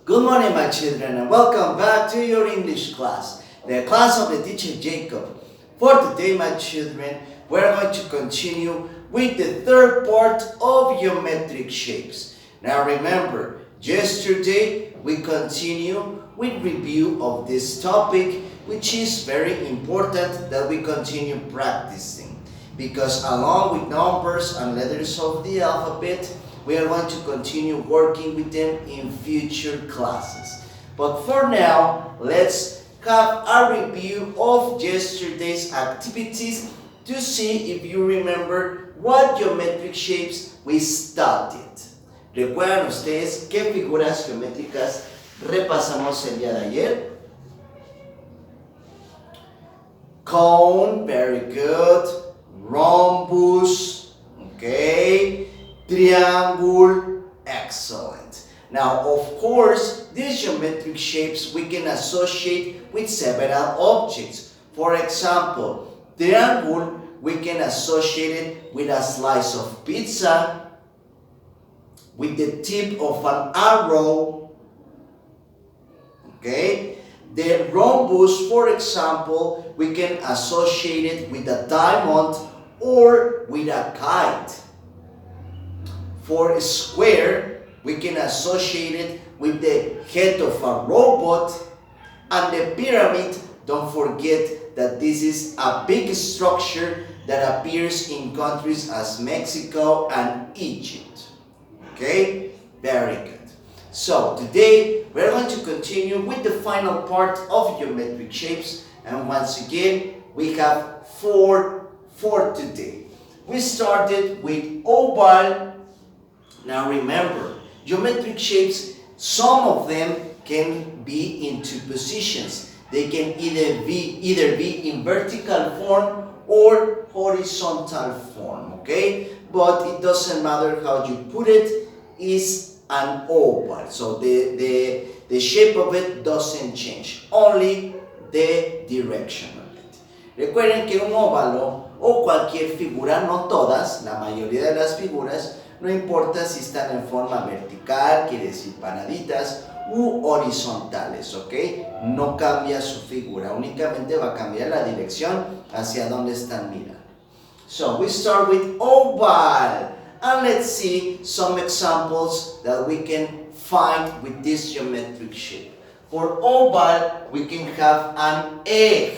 Good morning, my children, and welcome back to your English class, the class of the teacher Jacob. For today, my children, we're going to continue with the third part of geometric shapes. Now remember, yesterday we continue with review of this topic, which is very important that we continue practicing, because along with numbers and letters of the alphabet, we are going to continue working with them in future classes. But for now, let's have a review of yesterday's activities to see if you remember what geometric shapes we studied. ¿Recuerdan ustedes qué figuras geométricas repasamos el día de ayer? Cone, very good. Rhombus, okay. Triangle, excellent. Now, of course, these geometric shapes we can associate with several objects. For example, triangle, we can associate it with a slice of pizza, with the tip of an arrow, okay? The rhombus, for example, we can associate it with a diamond or with a kite. For a square, we can associate it with the head of a robot. And the pyramid, don't forget that this is a big structure that appears in countries as Mexico and Egypt. Okay? Very good. So today, we're going to continue with the final part of geometric shapes. And once again, we have four for today. We started with oval. Now remember, geometric shapes, some of them can be in two positions. They can either be in vertical form or horizontal form, okay? But it doesn't matter how you put it, it's an oval. So the shape of it doesn't change, only the direction of it. Recuerden que un óvalo o cualquier figura, no todas, la mayoría de las figuras, no importa si están en forma vertical, quiere decir paraditas, u horizontales, ¿ok? No cambia su figura, únicamente va a cambiar la dirección hacia donde están mirando. So we start with oval, and let's see some examples that we can find with this geometric shape. For oval, we can have an egg.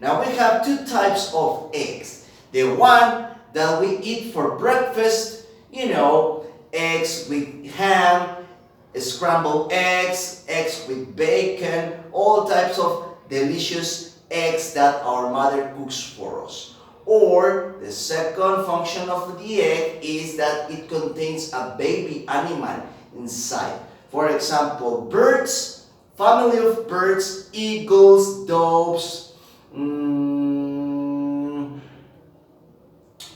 Now we have two types of eggs. The one that we eat for breakfast, you know, eggs with ham, scrambled eggs, eggs with bacon, all types of delicious eggs that our mother cooks for us. Or the second function of the egg is that it contains a baby animal inside. For example, birds, family of birds, eagles, doves,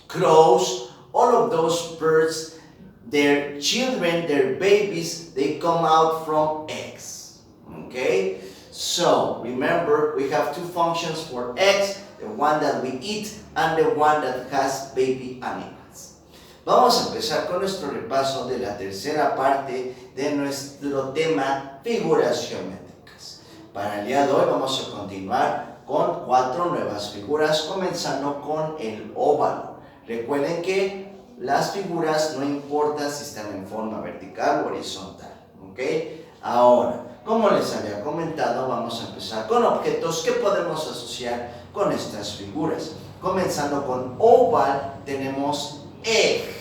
crows, all of those birds, their children, their babies, they come out from eggs. Okay? So, remember, we have two functions for eggs, the one that we eat and the one that has baby animals. Vamos a empezar con nuestro repaso de la tercera parte de nuestro tema figuras geométricas. Para el día de hoy vamos a continuar con 4 nuevas figuras, comenzando con el óvalo. Recuerden que las figuras no importa si están en forma vertical o horizontal, ¿ok? Ahora, como les había comentado, vamos a empezar con objetos que podemos asociar con estas figuras. Comenzando con oval, tenemos egg.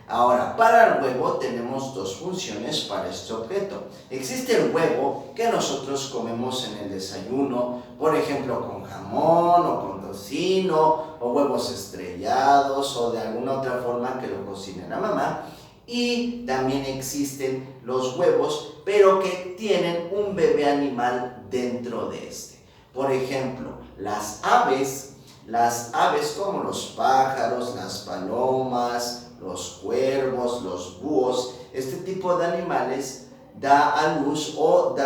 Ahora, para el huevo tenemos dos funciones para este objeto. Existe el huevo que nosotros comemos en el desayuno, por ejemplo con jamón o con tocino, o huevos estrellados o de alguna otra forma que lo cocine la mamá. Y también existen los huevos, pero que tienen un bebé animal dentro de este. Por ejemplo, las aves como los pájaros, las palomas, los cuervos, los búhos, este tipo de animales da a luz o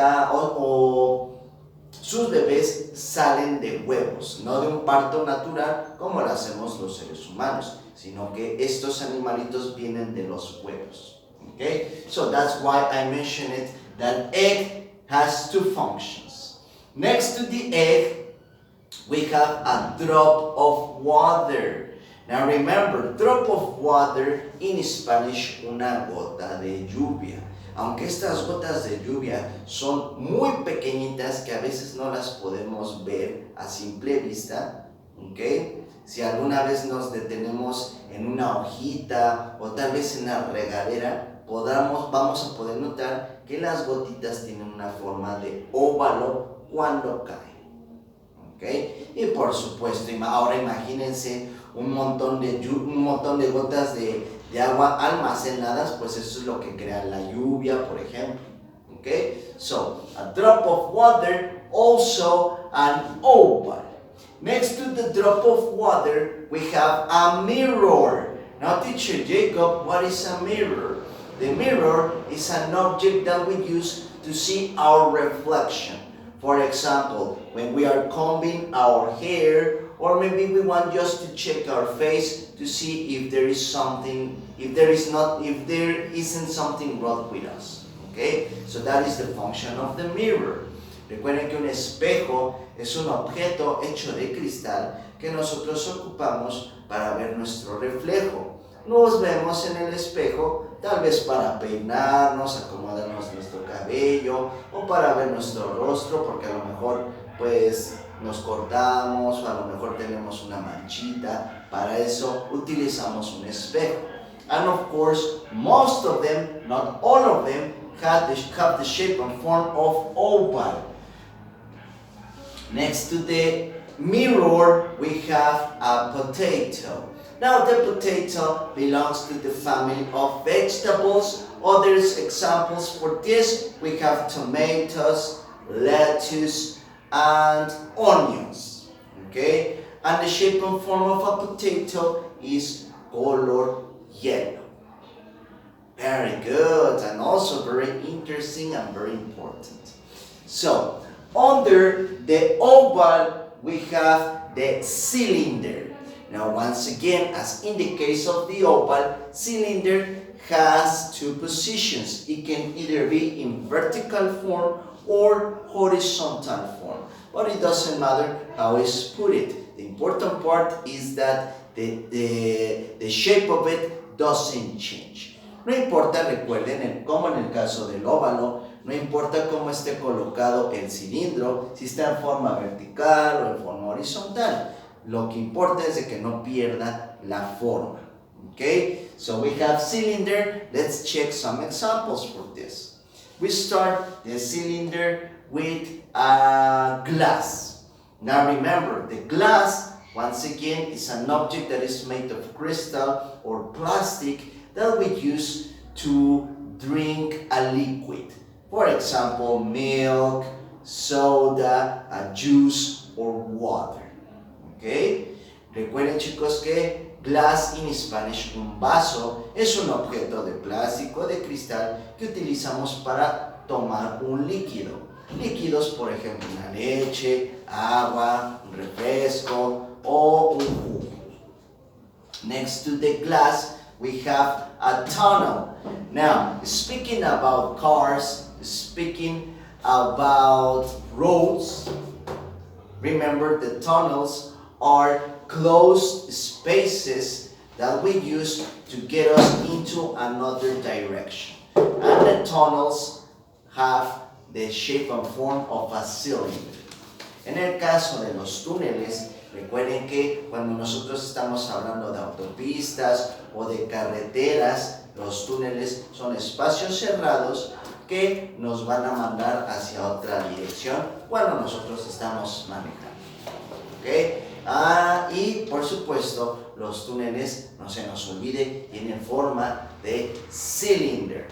sus bebés salen de huevos, no de un parto natural como lo hacemos los seres humanos, sino que estos animalitos vienen de los huevos. Okay? So that's why I mentioned it that egg has two functions. Next to the egg, we have a drop of water. Now remember, drop of water in Spanish, una gota de lluvia. Aunque estas gotas de lluvia son muy pequeñitas que a veces no las podemos ver a simple vista, ¿ok? Si alguna vez nos detenemos en una hojita o tal vez en una regadera, vamos a poder notar que las gotitas tienen una forma de óvalo cuando caen, ¿ok? Y por supuesto, ahora imagínense un montón de gotas de agua almacenadas, pues eso es lo que crea la lluvia, por ejemplo. Okay? So, a drop of water, also an oval. Next to the drop of water, we have a mirror. Now, teacher Jacob, what is a mirror? The mirror is an object that we use to see our reflection. For example, when we are combing our hair, or maybe we want just to check our face to see if there isn't something wrong with us. Okay? So that is the function of the mirror. Recuerden que un espejo es un objeto hecho de cristal que nosotros ocupamos para ver nuestro reflejo. Nos vemos en el espejo tal vez para peinarnos, acomodarnos nuestro cabello o para ver nuestro rostro, porque a lo mejor pues nos cortamos o a lo mejor tenemos una manchita. Para eso utilizamos un espejo. And of course, most of them, not all of them, have the shape and form of oval. Next to the mirror, we have a potato. Now, the potato belongs to the family of vegetables. Other examples for this, we have tomatoes, lettuce, and onions. Okay? And the shape and form of a potato is color yellow. Very good, and also very interesting and very important. So, under the oval, we have the cylinder. Now, once again, as in the case of the oval, cylinder has two positions. It can either be in vertical form or horizontal form, but it doesn't matter how it's put it. The important part is that the shape of it doesn't change. No importa, recuerden, como en el caso del óvalo, no importa cómo esté colocado el cilindro, si está en forma vertical o en forma horizontal. Lo que importa es de que no pierda la forma. Okay? So we have cylinder. Let's check some examples for this. We start the cylinder with a glass. Now remember, the glass, once again, is an object that is made of crystal or plastic that we use to drink a liquid. For example, milk, soda, a juice, or water. Okay? Recuerden, chicos, que glass in Spanish, un vaso, es un objeto de plástico, de cristal que utilizamos para tomar un líquido. Líquidos, por ejemplo, una leche, agua, un refresco o un jugo. Next to the glass, we have a tunnel. Now, speaking about cars, speaking about roads, remember the tunnels are closed spaces that we use to get us into another direction. And the tunnels have the shape and form of a cylinder. En el caso de los túneles, recuerden que cuando nosotros estamos hablando de autopistas o de carreteras, los túneles son espacios cerrados que nos van a mandar hacia otra dirección cuando nosotros estamos manejando. ¿Okay? Y por supuesto, los túneles, no se nos olvide, tienen forma de cylinder.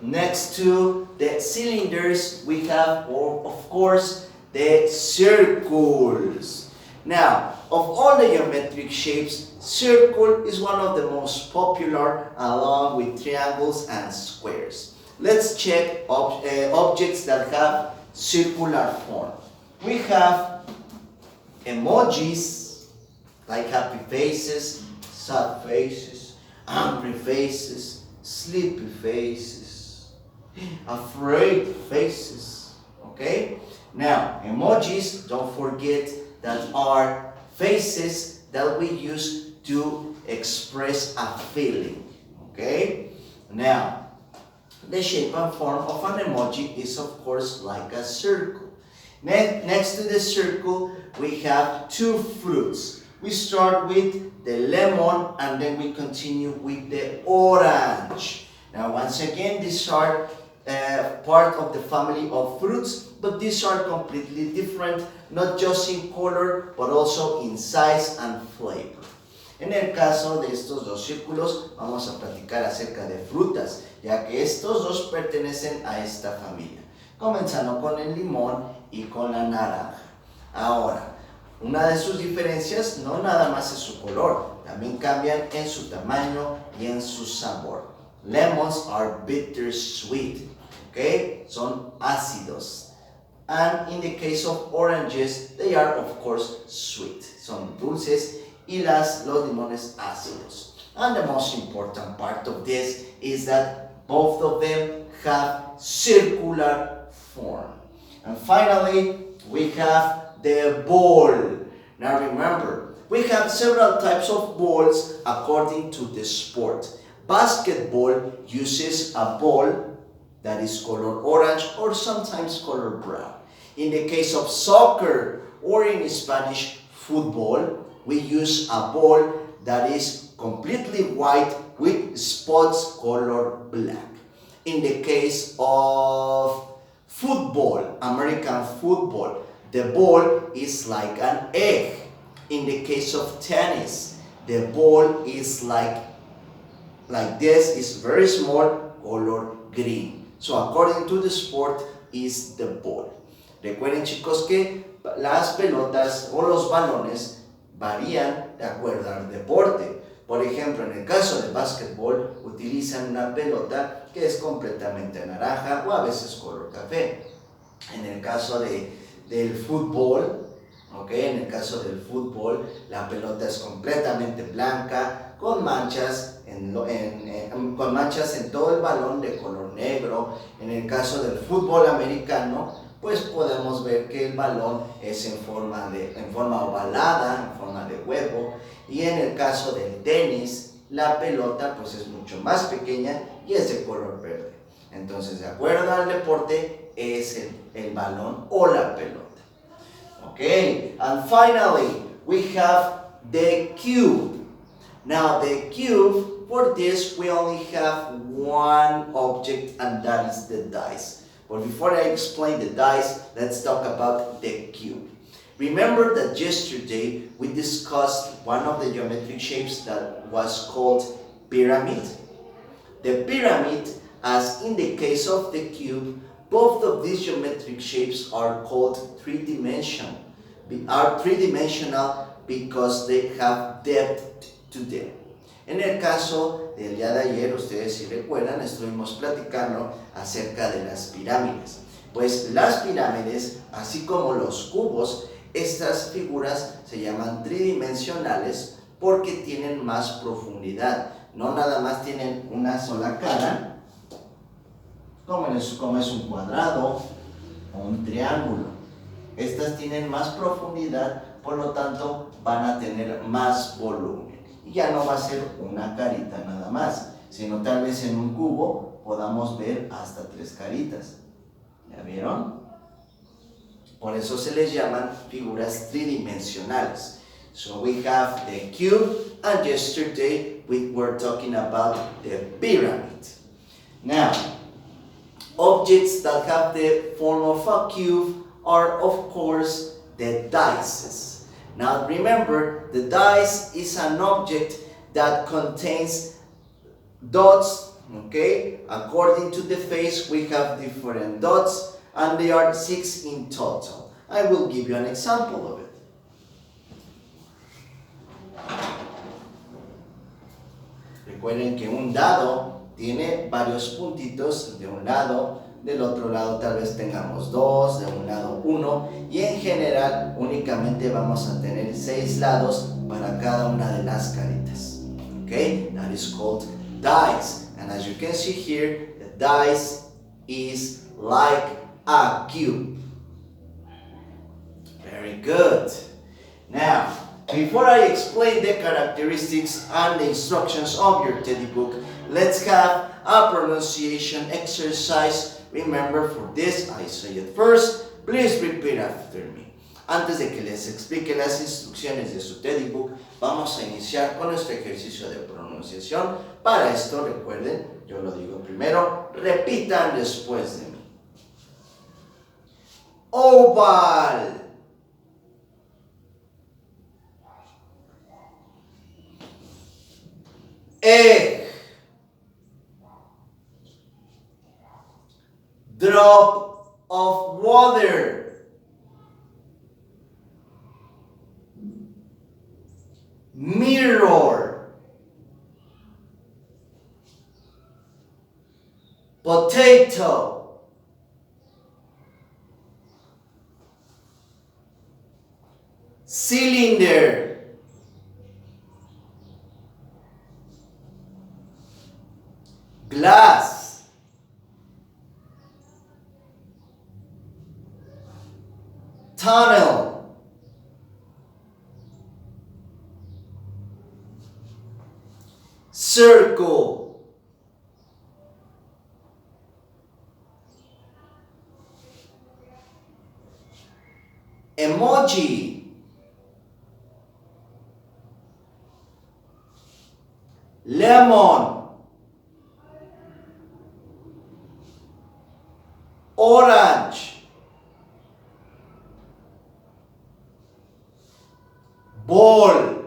Next to the cylinders, we have, of course, the circles. Now, of all the geometric shapes, circle is one of the most popular along with triangles and squares. Let's check objects that have circular form. We have emojis like happy faces, sad faces, angry faces, sleepy faces. Afraid faces. Okay? Now, emojis, don't forget that are faces that we use to express a feeling. Okay? Now, the shape and form of an emoji is of course like a circle. Next to the circle, we have two fruits. We start with the lemon and then we continue with the orange. Now once again, these are part of the family of fruits, but these are completely different, not just in color, but also in size and flavor. En el caso de estos dos círculos, vamos a platicar acerca de frutas, ya que estos dos pertenecen a esta familia, comenzando con el limón y con la naranja. Ahora, una de sus diferencias no nada más es su color, también cambian en su tamaño y en su sabor. Lemons are bittersweet, okay? Son ácidos. And in the case of oranges, they are of course sweet. Son dulces y los limones ácidos. And the most important part of this is that both of them have circular form. And finally, we have the ball. Now remember, we have several types of balls according to the sport. Basketball uses a ball that is color orange or sometimes color brown. In the case of soccer or in Spanish football, we use a ball that is completely white with spots color black. In the case of football, American football, the ball is like an egg. In the case of tennis, the ball is like this, is very small, color green. So according to the sport is the ball. Recuerden chicos que las pelotas o los balones varían de acuerdo al deporte. Por ejemplo, en el caso del básquetbol utilizan una pelota que es completamente naranja o a veces color café. En el caso del fútbol, ¿okay? En el caso del fútbol, la pelota es completamente blanca con manchas con manchas en todo el balón de color negro. En el caso del fútbol americano, pues podemos ver que el balón es en forma ovalada, en forma de huevo. Y en el caso del tenis, la pelota pues es mucho más pequeña y es de color verde. Entonces, de acuerdo al deporte, es el balón o la pelota. Okay, and finally, we have the cube. Now, the cube, for this, we only have one object, and that is the dice. But before I explain the dice, let's talk about the cube. Remember that yesterday we discussed one of the geometric shapes that was called pyramid? The pyramid, as in the case of the cube, both of these geometric shapes are called three-dimensional. Are three-dimensional because they have depth to them. En el caso del día de ayer, ustedes si recuerdan, estuvimos platicando acerca de las pirámides. Pues las pirámides, así como los cubos, estas figuras se llaman tridimensionales porque tienen más profundidad. No nada más tienen una sola cara, como es un cuadrado o un triángulo. Estas tienen más profundidad, por lo tanto van a tener más volumen. Y ya no va a ser una carita nada más, sino tal vez en un cubo podamos ver hasta 3 caritas. ¿Ya vieron? Por eso se les llaman figuras tridimensionales. So we have the cube, and yesterday we were talking about the pyramid. Now, objects that have the form of a cube are of course the dices. Now remember, the dice is an object that contains dots, okay? According to the face, we have different dots, and there are 6 in total. I will give you an example of it. Recuerden que un dado tiene varios puntitos de un lado, del otro lado tal vez tengamos 2, de un lado 1, y en general únicamente vamos a tener 6 lados para cada una de las caritas. Okay, that is called dice, and as you can see here, the dice is like a cube. Very good. Now, before I explain the characteristics and the instructions of your teddy book, let's have a pronunciation exercise. Remember, for this, I say it first. Please repeat after me. Antes de que les explique las instrucciones de su teddy book, vamos a iniciar con nuestro ejercicio de pronunciación. Para esto, recuerden, yo lo digo primero, repitan después de mí. Oval. Egg. Drop of water. Mirror. Potato. Cylinder. Glass. Tunnel. Circle. Emoji. Lemon. Orange. Ball.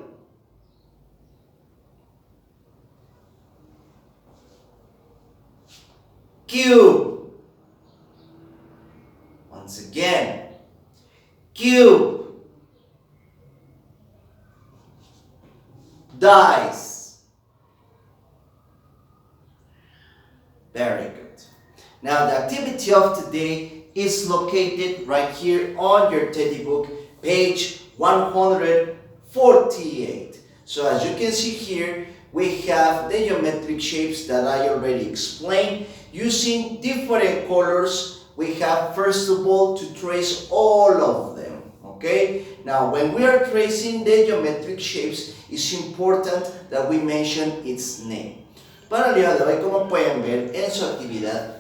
Cube. Once again. Cube. Dice. Very good. Now the activity of today is located right here on your teddy book, page 148. So as you can see here, we have the geometric shapes that I already explained. Using different colors, we have first of all to trace all of them, okay? Now when we are tracing the geometric shapes, it's important that we mention its name. Para el día de hoy, como pueden ver en su actividad,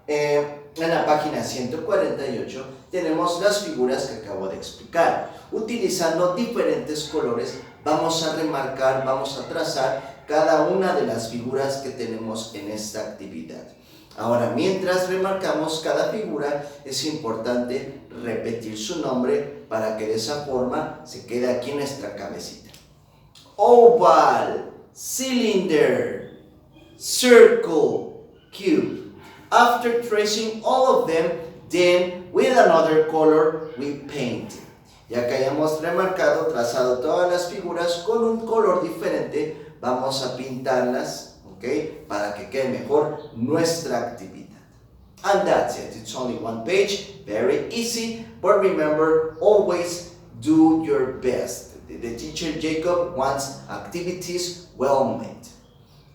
en la página 148 tenemos las figuras que acabo de explicar. Utilizando diferentes colores vamos a remarcar, vamos a trazar cada una de las figuras que tenemos en esta actividad. Ahora, mientras remarcamos cada figura, es importante repetir su nombre para que de esa forma se quede aquí en nuestra cabecita. Oval, cylinder, circle, cube. After tracing all of them, then with another color we paint. Ya que hayamos remarcado, trazado todas las figuras con un color diferente, vamos a pintarlas, ¿ok? Para que quede mejor nuestra actividad. And that's it. It's only one page, very easy, but remember, always do your best. The teacher Jacob wants activities well made.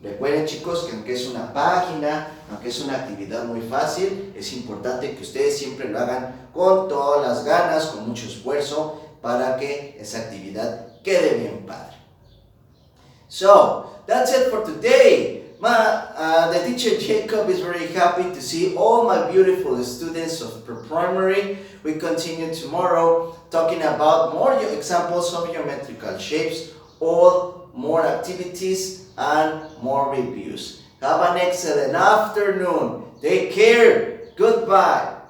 Recuerden, chicos, que aunque es una página, aunque es una actividad muy fácil, es importante que ustedes siempre lo hagan con todas las ganas, con mucho esfuerzo, para que esa actividad quede bien padre. So, that's it for today. The teacher Jacob is very happy to see all my beautiful students of pre-primary. We continue tomorrow talking about more examples of geometrical shapes, all more activities, and more reviews. Have an excellent afternoon. Take care. Goodbye.